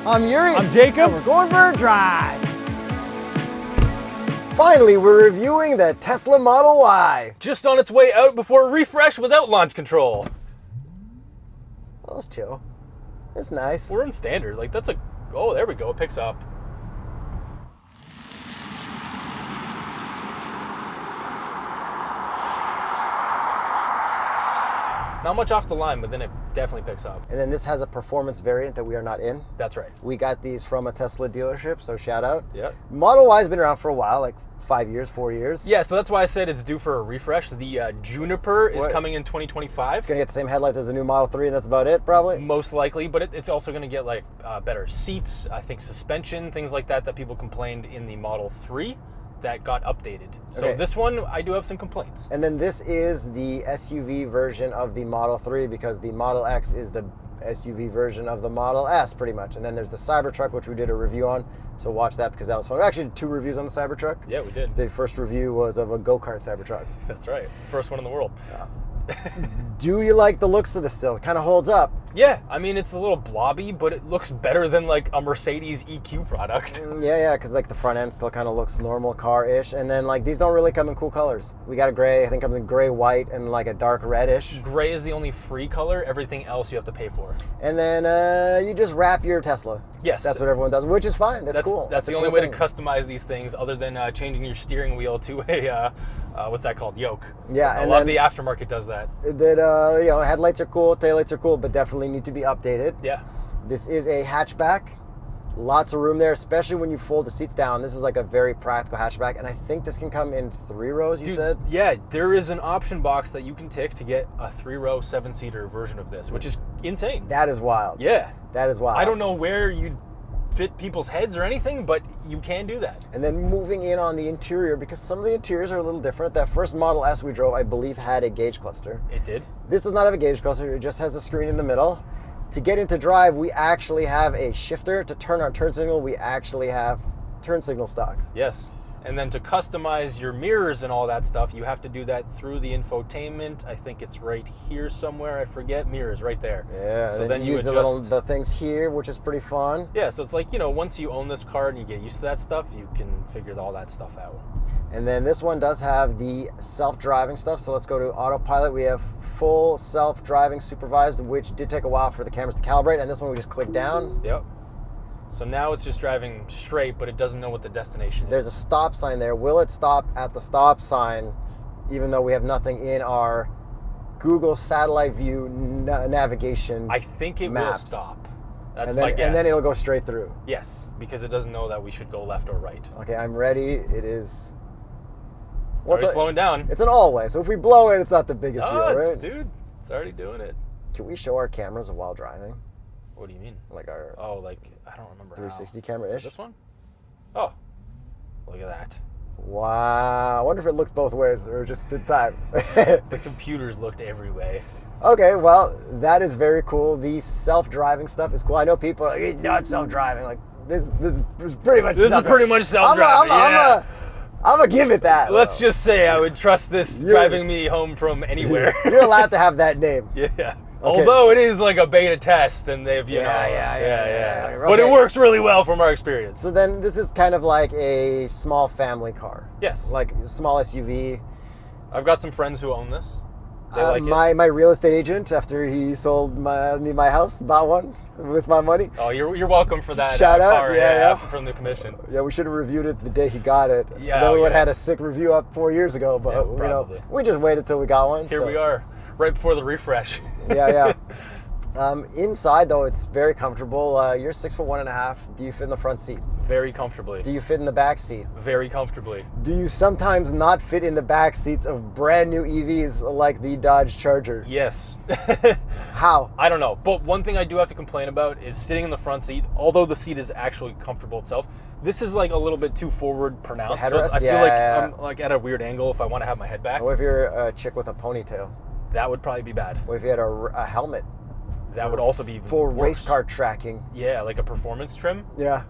I'm Yuri. I'm Jacob. And we're going for a drive. Finally, we're reviewing the Tesla Model Y. Just on its way out before a refresh without launch control. That was chill. It's nice. We're in standard. Like, that's a... Oh, there we go. It picks up. Not much off the line, but then it definitely picks up. And then this has a performance variant that we are not in. That's right. We got these from a Tesla dealership, so shout out. Yep. Model Y has been around for a while, like 5 years, 4 years. Yeah, so that's why I said it's due for a refresh. The Juniper is coming in 2025. It's going to get the same headlights as the new Model 3, and that's about it, probably? Most likely, but it's also going to get like better seats, I think suspension, things like that people complained in the Model 3 that got updated. So this one, I do have some complaints. And then this is the SUV version of the Model 3 because the Model X is the SUV version of the Model S, pretty much. And then there's the Cybertruck, which we did a review on. So watch that because that was fun. We actually did 2 reviews on the Cybertruck. Yeah, we did. The first review was of a go-kart Cybertruck. That's right. First one in the world. Do you like the looks of this still? It kind of holds up. Yeah, I mean, it's a little blobby, but it looks better than like a Mercedes EQ product. Yeah, because like the front end still kind of looks normal car-ish. And then like these don't really come in cool colors. We got a gray, I think comes in gray, white, and like a dark reddish. Gray is the only free color. Everything else you have to pay for. And then you just wrap your Tesla. Yes. That's what everyone does, which is fine. That's cool. That's the only way to customize these things other than changing your steering wheel to a, what's that called? Yoke. Yeah. A lot of the aftermarket does that. Headlights are cool, taillights are cool, but definitely need to be updated. Yeah. This is a hatchback. Lots of room there, especially when you fold the seats down. This is like a very practical hatchback, and I think this can come in 3 rows, you said? Yeah, there is an option box that you can tick to get a 3-row, 7-seater version of this, which is insane. That is wild. Yeah. That is wild. I don't know where you'd fit people's heads or anything, but you can do that. And then moving in on the interior, because some of the interiors are a little different. That first Model S we drove, I believe, had a gauge cluster. It did? This does not have a gauge cluster. It just has a screen in the middle. To get into drive, we actually have a shifter. To turn on turn signal, we actually have turn signal stocks. Yes. And then to customize your mirrors and all that stuff, you have to do that through the infotainment. I think it's right here somewhere. I forget. Mirrors right there. Yeah. So then you use adjust the things here, which is pretty fun. Yeah. So it's like, once you own this car and you get used to that stuff, you can figure all that stuff out. And then this one does have the self-driving stuff. So let's go to autopilot. We have full self-driving supervised, which did take a while for the cameras to calibrate. And this one we just click down. Yep. So now it's just driving straight, but it doesn't know what the destination is. There's a stop sign there. Will it stop at the stop sign, even though we have nothing in our Google satellite view navigation I think it maps. will stop. That's my guess. And then it'll go straight through. Yes, because it doesn't know that we should go left or right. Okay, I'm ready. It is... It's already slowing down. It's an all-way, so if we blow it, it's not the biggest deal, right? Dude, it's already doing it. Can we show our cameras while driving? What do you mean? Like our... Oh, like, I don't remember 360 how. camera-ish? Is it this one? Oh, look at that. Wow. I wonder if it looked both ways or just the time. The computers looked every way. Okay, well, that is very cool. The self-driving stuff is cool. I know people are like, it's not self-driving. Like, this is pretty much This is pretty much self-driving, I'm going to give it that. Let's just say I would trust this driving me home from anywhere. You're allowed to have that name. Yeah. Okay. Although it is like a beta test and they've, Yeah. Okay. But it works really well from our experience. So then this is kind of like a small family car. Yes. Like a small SUV. I've got some friends who own this. They like it. My real estate agent, after he sold me my house, bought one with my money. Oh, you're welcome for that. Shout out. Car, yeah. From the commission. Yeah, we should have reviewed it the day he got it. Yeah. Then we would have had a sick review up 4 years ago, but probably. we just waited till we got one. Here we are, right before the refresh. Yeah. Inside though, it's very comfortable. You're 6'1.5". Do you fit in the front seat? Very comfortably. Do you fit in the back seat? Very comfortably. Do you sometimes not fit in the back seats of brand new EVs like the Dodge Charger? Yes. How? I don't know. But one thing I do have to complain about is sitting in the front seat. Although the seat is actually comfortable itself, this is like a little bit too forward pronounced. The headrest? So I feel like I'm like at a weird angle if I want to have my head back. What if you're a chick with a ponytail? That would probably be bad. What if you had a helmet? That would also be even for worse. Race car tracking. Yeah, like a performance trim. Yeah.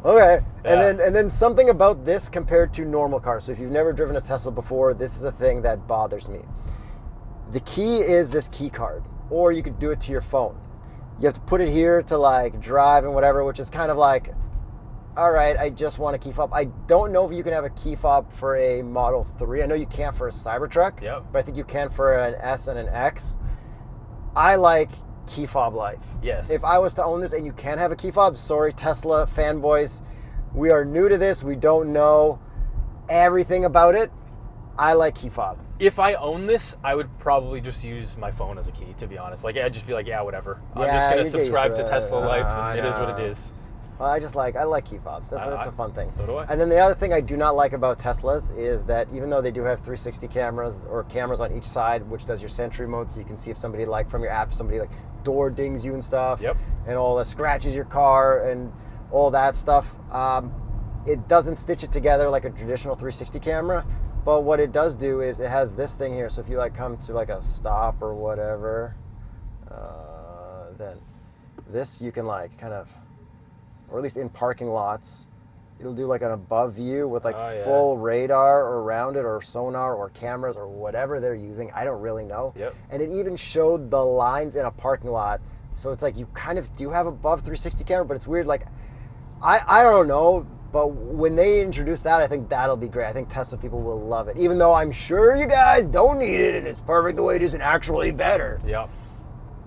Okay. Yeah. And then something about this compared to normal cars. So if you've never driven a Tesla before, this is a thing that bothers me. The key is this key card, or you could do it to your phone. You have to put it here to like drive and whatever, which is kind of like, all right, I just want a key fob. I don't know if you can have a key fob for a Model 3. I know you can't for a Cybertruck, but I think you can for an S and an X. I like key fob life. Yes. If I was to own this and you can't have a key fob, sorry, Tesla fanboys. We are new to this. We don't know everything about it. I like key fob. If I own this, I would probably just use my phone as a key, to be honest. Like, I'd just be like, yeah, whatever. I'm just going to subscribe to Tesla Life, and it is what it is. Well, I like key fobs. That's a fun thing. So do I. And then the other thing I do not like about Teslas is that even though they do have 360 cameras or cameras on each side, which does your Sentry mode, so you can see if somebody like from your app, somebody like door dings you and stuff, and all that scratches your car and all that stuff. It doesn't stitch it together like a traditional 360 camera. But what it does do is it has this thing here. So if you like come to like a stop or whatever, then this you can like kind of, or at least in parking lots, it'll do like an above view with like full radar around it, or sonar or cameras or whatever they're using. I don't really know. And it even showed the lines in a parking lot. So it's like you kind of do have above 360 camera, but it's weird. Like, I don't know. But when they introduce that, I think that'll be great. I think Tesla people will love it. Even though I'm sure you guys don't need it and it's perfect the way it is and actually better.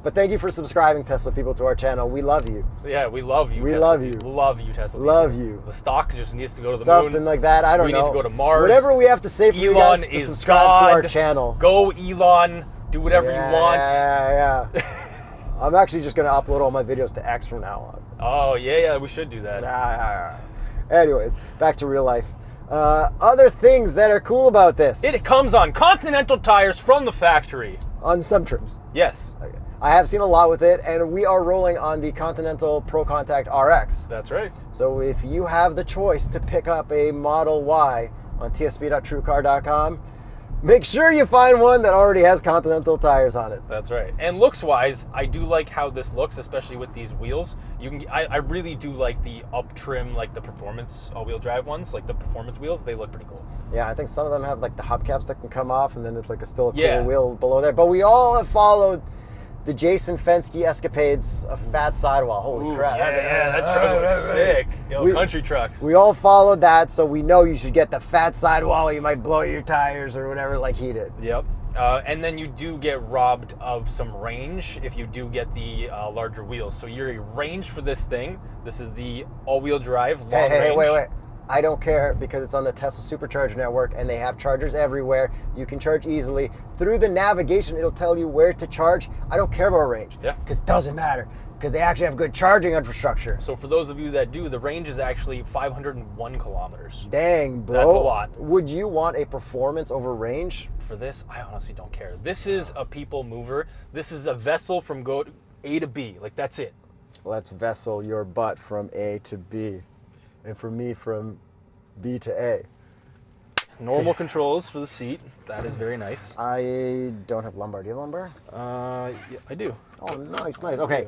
But thank you for subscribing, Tesla people, to our channel. We love you. Yeah, we love you, we Tesla love you. People. Love you, Tesla people. Love you. The stock just needs to go to the moon. Something like that. I don't know. We need to go to Mars. Whatever we have to say for you guys to subscribe to our channel. Go, Elon. Do whatever you want. Yeah. I'm actually just going to upload all my videos to X from now on. Oh, yeah, we should do that. Anyways, back to real life. Other things that are cool about this. It comes on Continental tires from the factory. On some trims. Yes. I have seen a lot with it, and we are rolling on the Continental Pro Contact RX. That's right. So if you have the choice to pick up a Model Y on tsp.truecar.com, make sure you find one that already has Continental tires on it. That's right. And looks-wise, I do like how this looks, especially with these wheels. I really do like the up trim, like the performance all-wheel drive ones, like the performance wheels. They look pretty cool. Yeah, I think some of them have like the hubcaps that can come off, and then it's like still a cool wheel below there. But we all have followed the Jason Fenske escapades of fat sidewall. Holy crap. Yeah, that truck was sick. Country trucks. We all followed that, so we know you should get the fat sidewall or you might blow your tires or whatever like he did. Yep. And then you do get robbed of some range if you do get the larger wheels. So your range for this thing, this is the all-wheel drive, long range. Hey, wait. I don't care because it's on the Tesla Supercharger network and they have chargers everywhere. You can charge easily. Through the navigation, it'll tell you where to charge. I don't care about range. Because it doesn't matter. Because they actually have good charging infrastructure. So for those of you that do, the range is actually 501 kilometers. Dang, bro. That's a lot. Would you want a performance over range? For this, I honestly don't care. This is a people mover. This is a vessel from A to B. Like, that's it. Let's vessel your butt from A to B. And for me, from B to A. Normal controls for the seat. That is very nice. I don't have lumbar. Do you have lumbar? Yeah, I do. Oh, nice. Okay.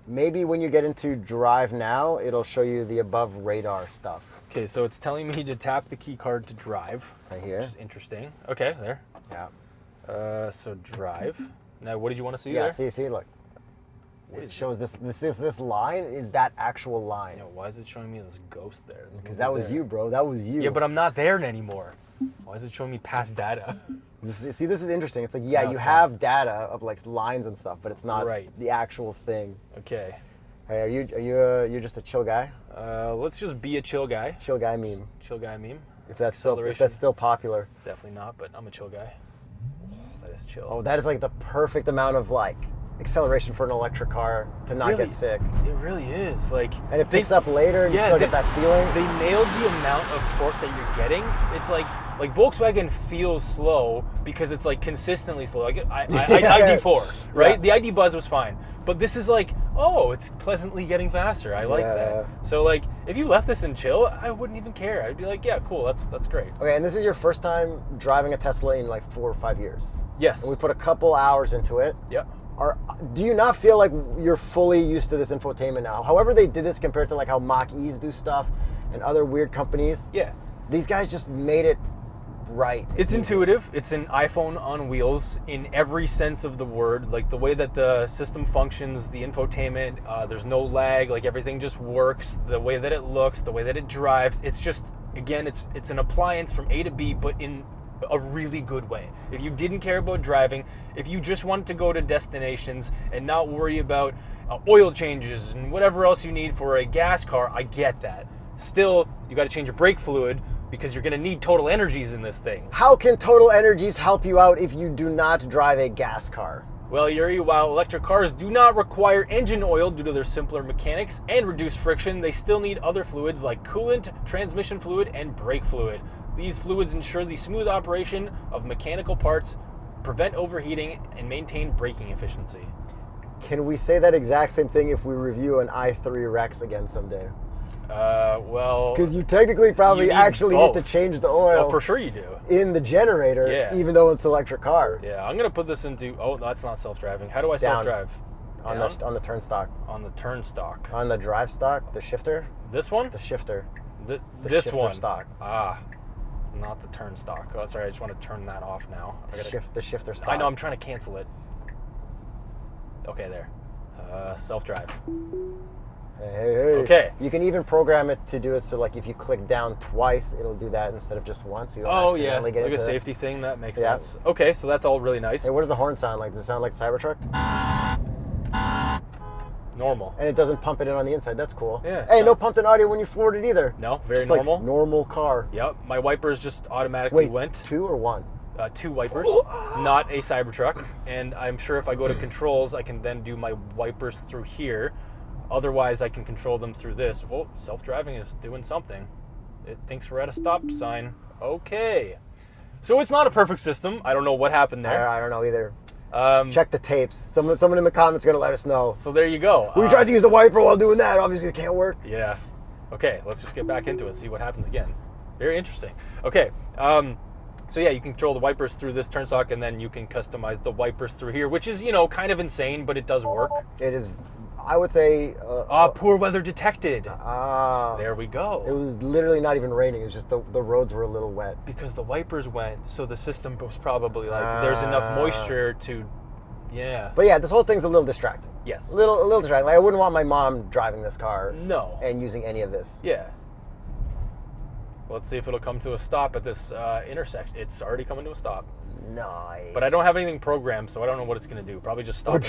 Maybe when you get into drive now, it'll show you the above radar stuff. Okay, so it's telling me to tap the key card to drive. Right here. Which is interesting. Okay, there. Yeah. So drive. Now, what did you want to see there? Yeah, see, look. It shows this line is that actual line. Yeah, why is it showing me this ghost there? Because that was you, bro. That was you. Yeah, but I'm not there anymore. Why is it showing me past data? See, this is interesting. It's like, yeah, you have data of like lines and stuff, but it's not the actual thing. Okay. Hey, you're just a chill guy? Let's just be a chill guy. Chill guy meme. Chill guy meme. If that's still popular. Definitely not, but I'm a chill guy. Oh, that is chill. Oh, that is like the perfect amount of like acceleration for an electric car to not get sick. It really is. Like, and it picks up later and you still get that feeling. They nailed the amount of torque that you're getting. It's like Volkswagen feels slow because it's like consistently slow. Like ID4, right? Yeah. The ID Buzz was fine. But this is like, oh, it's pleasantly getting faster. I like that. So like, if you left this in chill, I wouldn't even care. I'd be like, yeah, cool, that's great. Okay, and this is your first time driving a Tesla in like 4 or 5 years. Yes. And we put a couple hours into it. Yep. Do you not feel like you're fully used to this infotainment now? However they did this compared to like how Mach-E's do stuff and other weird companies. Yeah. These guys just made it right. It's intuitive. It's an iPhone on wheels in every sense of the word. Like the way that the system functions, the infotainment, there's no lag. Like everything just works. The way that it looks, the way that it drives. It's just, again, it's an appliance from A to B, but in a really good way. If you didn't care about driving, if you just want to go to destinations and not worry about oil changes and whatever else you need for a gas car, I get that. Still, you got to change your brake fluid because you're going to need TotalEnergies in this thing. How can TotalEnergies help you out if you do not drive a gas car? Well, Yuri, while electric cars do not require engine oil due to their simpler mechanics and reduced friction, they still need other fluids like coolant, transmission fluid, and brake fluid. These fluids ensure the smooth operation of mechanical parts, prevent overheating, and maintain braking efficiency. Can we say that exact same thing if we review an i3 Rex again someday? Well... Because you technically probably need actually both. need to change the oil. Well, for sure you do. In the generator, Yeah. even though it's an electric car. Yeah, I'm going to put this into... Oh, that's not self-driving. How do I self-drive? On the turn stock. On the turn stock. On the drive stock, the shifter. This one? The shifter. The The this shifter one. stock. Ah, not the turn stock. Oh, sorry, I just want to turn that off now. The shifter stock. I know, I'm trying to cancel it. Okay, there. Self-drive. Hey. Okay. You can even program it to do it so, like, if you click down twice, it'll do that instead of just once. You don't Oh, yeah, accidentally get like a into safety thing. That makes Yeah. sense. Okay, so that's all really nice. Hey, what does the horn sound like? Does it sound like the Cybertruck? Normal. And it doesn't pump it in on the inside. That's cool. Yeah, Hey, so- no pumped in audio when you floored it either. No, very Just normal. Like normal car. Yep, my wipers just automatically Wait, went. 2 or 1? 2 wipers, not a Cybertruck. And I'm sure if I go to controls, I can then do my wipers through here. Otherwise, I can control them through this. Oh, self-driving is doing something. It thinks we're at a stop sign. Okay. So it's not a perfect system. I don't know what happened there. I don't know either. Check the tapes. Someone in the comments is going to let us know. So there you go. We tried to use the wiper while doing that. Obviously, it can't work. Yeah. Okay, let's just get back into it, see what happens again. Very interesting. Okay. So yeah, you can control the wipers through this turn stock, and then you can customize the wipers through here, which is, kind of insane, but it does work. It is, I would say... poor weather detected. There we It go. was literally not even raining. It was just the roads were a little wet. Because the wipers went, so the system was probably like, there's enough moisture to, yeah. But yeah, this whole thing's a little distracting. Yes. A little distracting. Like, I wouldn't want my mom driving this car. No. And using any of this. Yeah. Let's see if it'll come to a stop at this intersection. It's already coming to a stop. Nice. But I don't have anything programmed, so I don't know what it's going to do. Probably just stop. Or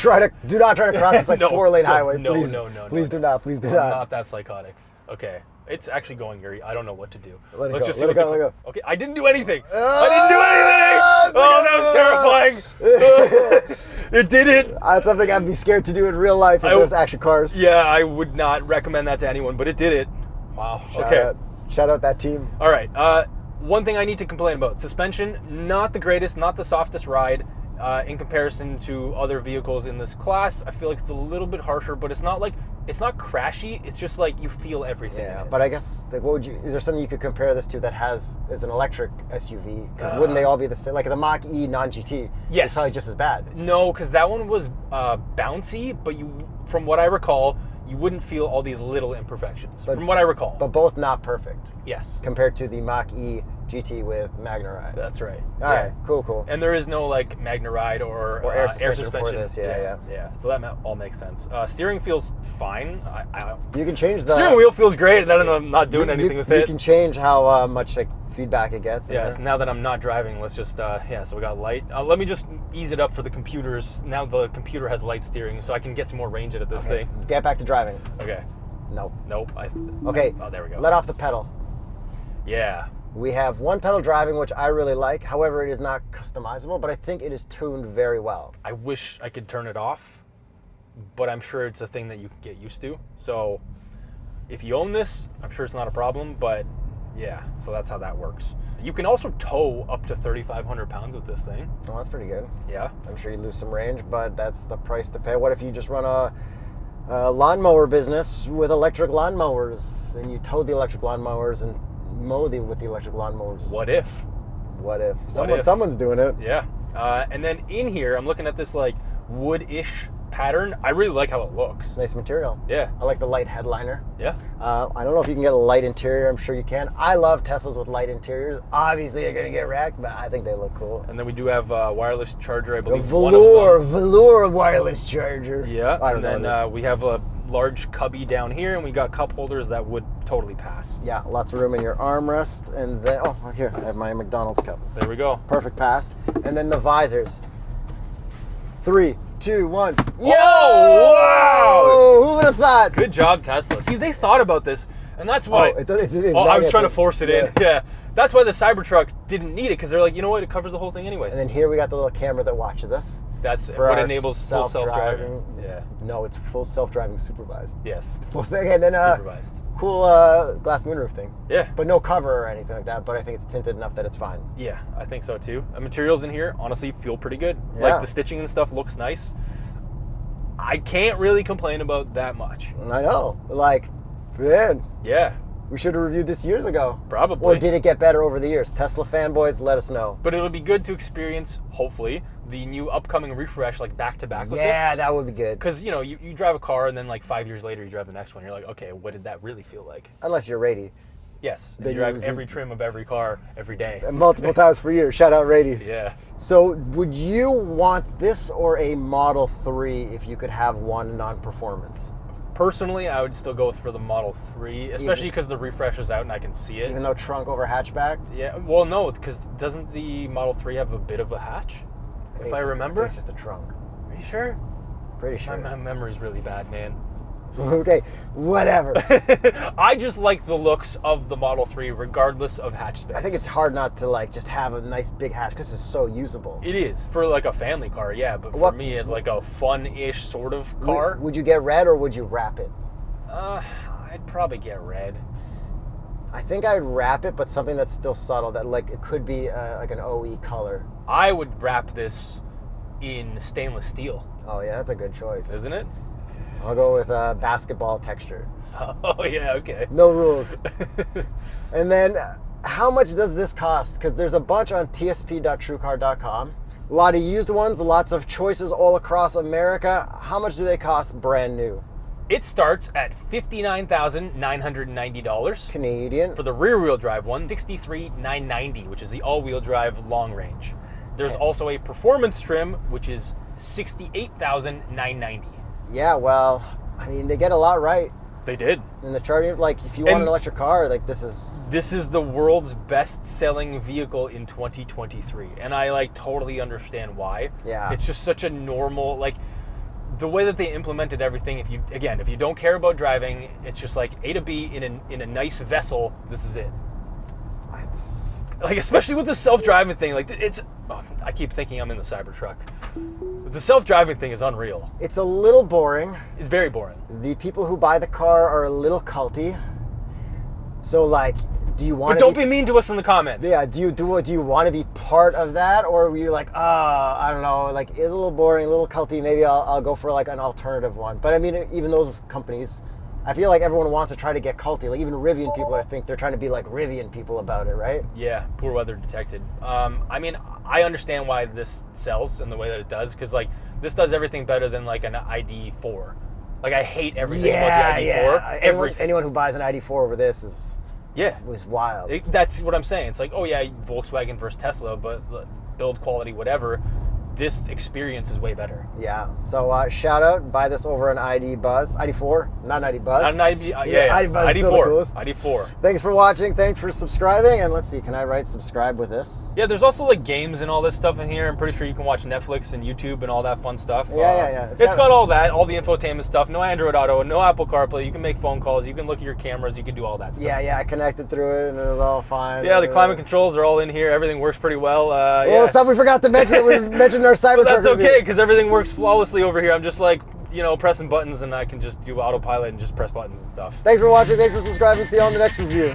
do not try to cross this like No, 4-lane no, highway. no, Please, no, please do not. Please do I'm not. not that psychotic. Okay. It's actually going, Yuri. I don't know what to do. Let it Let's go, just see let what it go, let it Okay, I didn't do anything. I didn't do anything. Oh, that was terrifying. It did it. That's something I'd be scared to do in real life if there's action cars. Yeah, I would not recommend that to anyone, but it did it. Wow. Okay. Shout out that team. All right. One thing I need to complain about. Suspension, not the greatest, not the softest ride. In comparison to other vehicles in this class, I feel like it's a little bit harsher, but it's not crashy. It's just like you feel everything. Yeah, in it. but I guess is there something you could compare this to that is an electric SUV? Because wouldn't they all be the same? Like the Mach E non-GT. Yes. It's probably just as bad. No, because that one was bouncy, but from what I recall, you wouldn't feel all these little imperfections. From what I recall. But both not perfect. Yes. Compared to the Mach E GT with MagnaRide. That's right. All right, cool. And there is no like MagnaRide or air suspension for this, yeah. So that all makes sense. Steering feels fine. You can change the steering wheel feels great, and then I'm not doing anything with it. You can change how much feedback it gets. Yes. Now that I'm not driving, let's just So we got light. Let me just ease it up for the computers. Now the computer has light steering, so I can get some more range out of this thing. Get back to driving. Okay. Nope. Okay. Oh, there we go. Let off the pedal. Yeah. We have one pedal driving, which I really like. However, it is not customizable, but I think it is tuned very well. I wish I could turn it off, but I'm sure it's a thing that you can get used to. So if you own this, I'm sure it's not a problem, but yeah, so that's how that works. You can also tow up to 3,500 pounds with this thing. Oh, that's pretty good. Yeah. I'm sure you lose some range, but that's the price to pay. What if you just run a lawnmower business with electric lawnmowers, and you tow the electric lawnmowers and mow with the electric lawnmowers? What if? What if? Someone's doing it. Yeah. And then in here, I'm looking at this like wood-ish pattern, I really like how it looks. Nice material. Yeah. I like the light headliner. Yeah. I don't know if you can get a light interior. I'm sure you can. I love Teslas with light interiors. Obviously, they're going to get wrecked, but I think they look cool. And then we do have a wireless charger, I believe. Velour wireless charger. Yeah. And then we have a large cubby down here, and we got cup holders that would totally pass. Yeah, lots of room in your armrest. And then, here, I have my McDonald's cup. There we go. Perfect pass. And then the visors. 3, 2, 1. Yo! Wow! Who would have thought? Good job, Tesla. See, they thought about this, and that's why. I was trying to force it in. Yeah. That's why the Cybertruck didn't need it, because they're like, you know what? It covers the whole thing anyways. And then here we got the little camera that watches us. That's for what enables full self-driving. Yeah. No, it's full self-driving supervised. Yes. Full thing, and then supervised. Cool glass moonroof thing. Yeah. But no cover or anything like that. But I think it's tinted enough that it's fine. Yeah, I think so too. The materials in here, honestly, feel pretty good. Yeah. Like the stitching and stuff looks nice. I can't really complain about that much. I know. Like, man. Yeah. We should have reviewed this years ago. Probably. Or did it get better over the years? Tesla fanboys, let us know. But it'll be good to experience, hopefully, the new upcoming refresh, like back-to-back with this. Yeah, that would be good. Because, you know, you drive a car and then like 5 years later you drive the next one. You're like, okay, what did that really feel like? Unless you're Rady. Yes. You drive every trim of every car every day. Multiple times per year. Shout out Rady. Yeah. So would you want this or a Model 3 if you could have one non-performance? Personally, I would still go for the Model 3, especially because the refresh is out and I can see it. Even though trunk over hatchback? Yeah, well, no, because doesn't the Model 3 have a bit of a hatch? If I remember? It's just a trunk. Are you sure? Pretty sure. My memory's really bad, man. Okay, whatever. I just like the looks of the Model 3 regardless of hatch space. I think it's hard not to like just have a nice big hatch because it's so usable. It is for like a family car, yeah, but for me as like a fun-ish sort of car. Would you get red or would you wrap it? I'd probably get red. I think I'd wrap it, but something that's still subtle, that like it could be like an OE color. I would wrap this in stainless steel. Oh yeah, that's a good choice. Isn't it? I'll go with basketball texture. Oh yeah, okay. No rules. And then, how much does this cost? Because there's a bunch on tsp.truecar.com. A lot of used ones, lots of choices all across America. How much do they cost brand new? It starts at $59,990 Canadian. For the rear-wheel drive one, $63,990, which is the all-wheel drive long range. There's also a performance trim, which is $68,990. Yeah, well, I mean, they get a lot right. They did. And the charging, like, if you want an electric car, like, this is the world's best-selling vehicle in 2023, and I like totally understand why. Yeah. It's just such a normal, like, the way that they implemented everything. If you don't care about driving, it's just like A to B in a nice vessel. This is it. It's like, especially with the self-driving thing. Like, it's. I keep thinking I'm in the Cybertruck. The self-driving thing is unreal. It's a little boring. It's very boring. The people who buy the car are a little culty. So, like, do you want? But don't be mean to us in the comments. Yeah. Do you want to be part of that, or were you like, I don't know, like, it's a little boring, a little culty. Maybe I'll go for like an alternative one. But I mean, even those companies, I feel like everyone wants to try to get culty. Like even Rivian people, I think they're trying to be like Rivian people about it, right? Yeah, poor weather detected. I mean, I understand why this sells in the way that it does, because like this does everything better than like an ID4. Like I hate everything about the ID4. Anyone who buys an ID4 over this was wild. That's what I'm saying. It's like, oh yeah, Volkswagen versus Tesla, but build quality, whatever. This experience is way better. Yeah. So shout out, buy this over an ID Buzz, ID4, not an ID Buzz. Not an ID, ID Buzz. ID4. ID4. Thanks for watching. Thanks for subscribing. And let's see, can I write subscribe with this? Yeah. There's also like games and all this stuff in here. I'm pretty sure you can watch Netflix and YouTube and all that fun stuff. Yeah. It's got all that, all the infotainment stuff. No Android Auto, no Apple CarPlay. You can make phone calls. You can look at your cameras. You can do all that stuff. Yeah. I connected through it and it was all fine. Yeah. The climate controls are all in here. Everything works pretty well. The stuff we forgot to mention that we mentioned in our Cybertruck. That's okay, because everything works flawlessly over here. I'm just like, pressing buttons, and I can just do autopilot and just press buttons and stuff. Thanks for watching. Thanks for subscribing. See you on the next review.